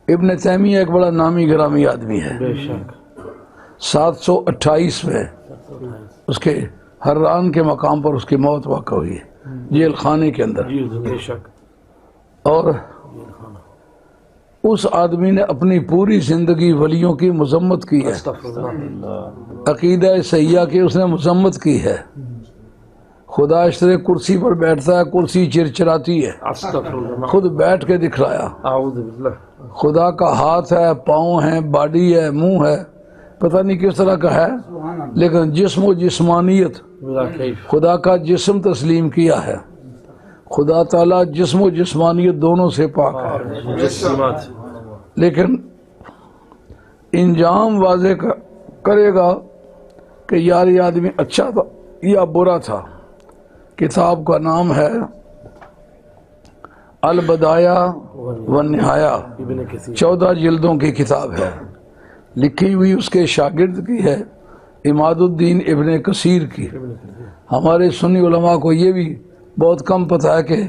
इब्न तैमिया एक बड़ा नामी गिरामी आदमी है। बेशक 728 में उसके हर्रान के मकाम पर उसकी मौत वाक़ हुई है, जेल खाने के अंदर। जी बेशक। और उस आदमी ने अपनी पूरी जिंदगी वलियों की मजम्मत की है, अकीदा सहिया की उसने मजम्मत की है। खुदा इश्तरे कुर्सी पर बैठता है, कुर्सी चिरचिराती है, खुद बैठ के दिखलाया। खुदा का हाथ है, पाँव है, बॉडी है, मुंह है, पता नहीं किस तरह का है, लेकिन जिस्म और जिस्मानियत खुदा का जिस्म तस्लीम किया है। खुदा ताला जिस्म और जिस्मानियत दोनों से पाक है, लेकिन इंजाम वाज़े करेगा कि यार ये आदमी अच्छा था या बुरा था। किताब का नाम है अल बदाया व निहाया, 14 जिल्दों की किताब है, लिखी हुई उसके शागिर्द की है, इमादुद्दीन इब्ने कसीर की। हमारे सुन्नी उलमा को ये भी बहुत कम पता है कि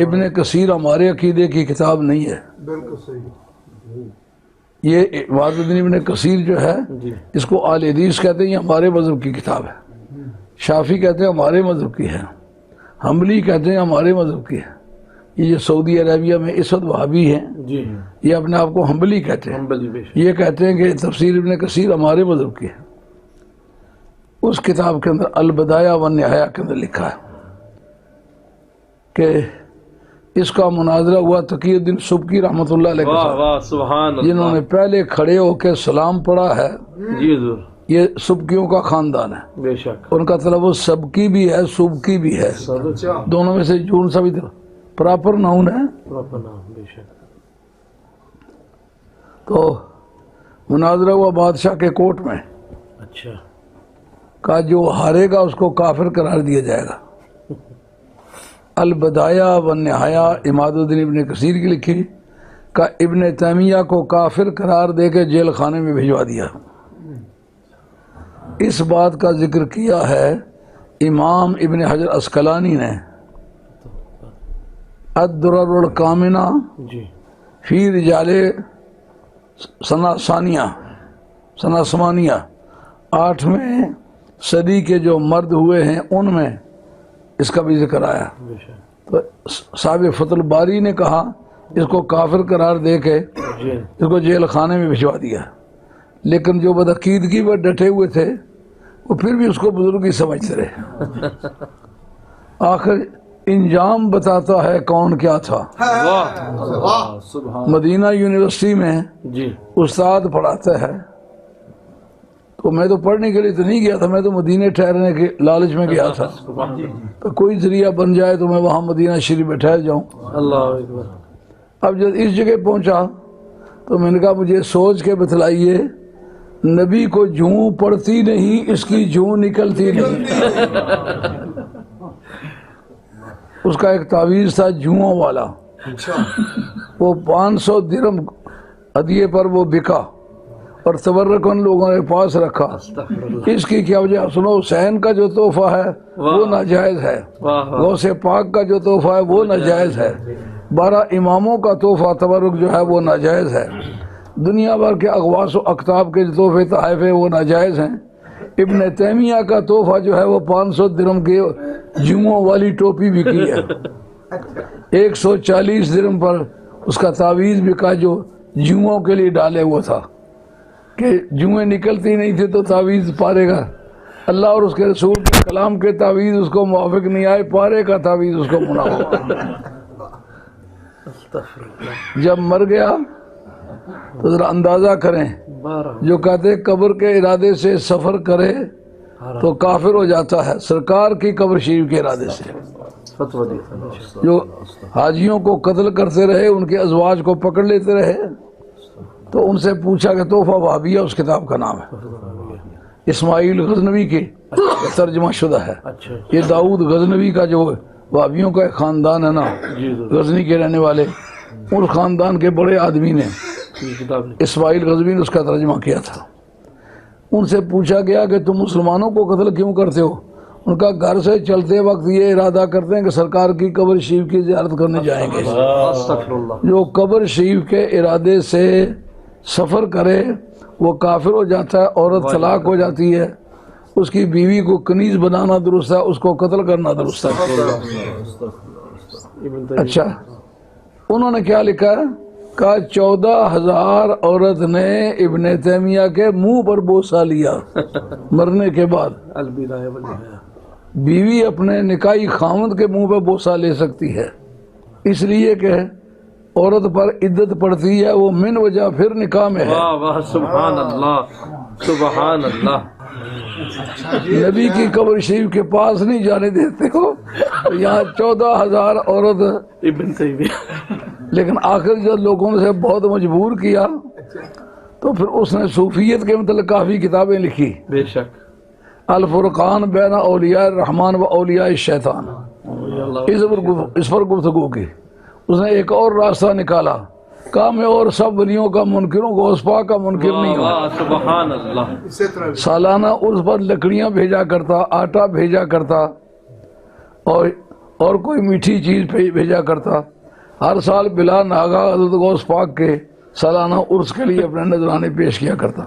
इब्ने कसीर हमारे अकीदे की किताब नहीं है। बिल्कुल सही। ये इमादुद्दीन इब्ने कसीर जो है, इसको आल हदीस कहते हैं, ये हमारे मज़हब की किताब है। शाफी कहते हैं हमारे मज़हब की है, हम्बली कहते हैं हमारे मज़हब की है। ये जो सऊदी अरेबिया में इस वक्त वहाबी हैं, ये अपने आप को हम्बली कहते हैं। ये कहते हैं कि तफसीर इब्ने कसीर हमारे मज़हब की है। उस किताब के अंदर अल बदाया व निहाया के अंदर लिखा है कि इसका मुनाजरा हुआ तकीयुद्दीन सुबकी रहमतुल्लाह अलैह के साथ, जिन्होंने पहले खड़े होकर सलाम पढ़ा है। ये सुबकियों का खानदान है, बेशक। उनका तलव्वुज़ सबकी भी है, सुबकी भी है, दोनों में से जून सा भी प्रॉपर नाउन है। बेशक। तो मुनाजरा हुआ बादशाह के कोर्ट में। अच्छा। का जो हारेगा उसको काफिर करार दिया जाएगा। अल बदाया व निहाया इमादुद्दीन इब्ने कसीर की लिखी, का इब्ने तैमिया को काफिर करार दे के जेल खाने में भिजवा दिया। इस बात का जिक्र किया है इमाम इब्ने हजर अस्कलानी ने अद-दुर्रुल कामिना फी रिजाले सनासमानिया 8वें सदी के जो मर्द हुए हैं उनमें इसका भी जिक्र आया। तो साहिब फतुल बारी ने कहा इसको काफिर करार दे के इसको जेल खाने में भिजवा दिया, लेकिन जो बदअकीदगी पर डटे हुए थे वो फिर भी उसको बुजुर्ग ही समझते रहे। आखिर इंजाम बताता है कौन क्या था। मदीना यूनिवर्सिटी में उस्ताद पढ़ाता है, तो मैं तो पढ़ने के लिए तो नहीं गया था, मैं तो मदीने ठहरने के लालच में गया था। तो कोई जरिया बन जाए तो मैं वहाँ मदीना शरीफ में ठहर जाऊँ। अब जब इस जगह पहुँचा तो मैंने कहा मुझे सोच के बतलाइए, नबी को जूं पड़ती नहीं, इसकी जूं निकलती नहीं। उसका एक तावीज़ था जुओं वाला, वो 500 दिरहम हदिये पर वो बिका और तबर्रुक उन लोगों ने पास रखा। इसकी क्या वजह? सुनो, हुसैन का जो तोहफा है वो नाजायज़ है, गौसे पाक का जो तोहफा है वो नाजायज़ है, 12 इमामों का तोहफा तबर्रुक जो है वो नाजायज़ है, दुनिया भर के अगवास व अकताब के तोहफे तहफ़ वो नाजायज़ हैं। इब्ने तैमिया का तोहफा जो है वो 500 दिरहम के जुओं वाली टोपी बिकी है। 140 दिरहम पर उसका तावीज़ बिका जो जुओं के लिए डाले हुआ था कि जुएं निकलती नहीं थी तो तावीज़ पारेगा। अल्लाह और उसके रसूल के कलाम के तावीज़ उसको मुआफ़िक नहीं आए, पारे का तावीज़ उसको मुनाफिक। जब मर गया तो जरा अंदाज़ा करें, जो कहते कब्र के इरादे से सफ़र करे तो काफिर हो जाता है, सरकार की कब्र शरीफ के इरादे से। जो हाजियों को कत्ल करते रहे, उनके अज़वाज को पकड़ लेते रहे, तो उनसे पूछा कि तोहफा वहाबिया उस किताब का नाम है, इस्माइल गजनवी के तर्जमा शुदा है। ये दाऊद गजनवी का जो वहाबियों का एक ख़ानदान है ना, गजनी के रहने वाले, उस ख़ानदान के बड़े आदमी ने इस्माइल गजनवी ने उसका तर्जमा किया था। उनसे पूछा गया कि तुम मुसलमानों को कत्ल क्यों करते हो? उनका घर से चलते वक्त ये इरादा करते हैं कि सरकार की कब्र शरीफ की ज़ियारत करने जाएंगे। अस्तगफिरुल्लाह। जो कब्र शरीफ के इरादे से सफ़र करे वो काफिर हो जाता है, औरत तलाक हो जाती है, उसकी बीवी को कनीज बनाना दुरुस्त है, उसको कत्ल करना दुरुस्त है। इब्न तैमिया। अच्छा, उन्होंने क्या लिखा है? कहा 14,000 औरत ने इब्न तैमिया के मुंह पर बोसा लिया मरने के बाद। अलबिदाया वल निहाया। बीवी अपने निकाही खामद के मुंह पर बोसा ले सकती है, इसलिए कि औरत पर इद्दत पड़ती है, वो मिन वजह फिर निकाह में है। वाह वाह, सुभान अल्लाह, सुभान अल्लाह। नबी की कब्र शरीफ के पास नहीं जाने देते हो, यहाँ 14,000 औरत। इब्न तैमिया। लेकिन आखिर जब लोगों ने से बहुत मजबूर किया तो फिर उसने सूफियत के मतलब काफ़ी किताबें लिखी। बेशक। अल फुरकान बैन औलिया रहमान व औलिया शैतान, इस पर गुफ्तगू की। उसने एक और रास्ता निकाला, कहा मैं और सब वलियों का मुनकिर हूँ, गौस पाक का मुनकिर नहीं हूँ। वाह, सुभान अल्लाह। सालाना उर्स पर लकड़ियाँ भेजा करता, आटा भेजा करता और कोई मीठी चीज़ भेजा करता। हर साल बिला नागा हज़रत गौस पाक के सालाना उर्स के लिए अपने नजराने पेश किया करता।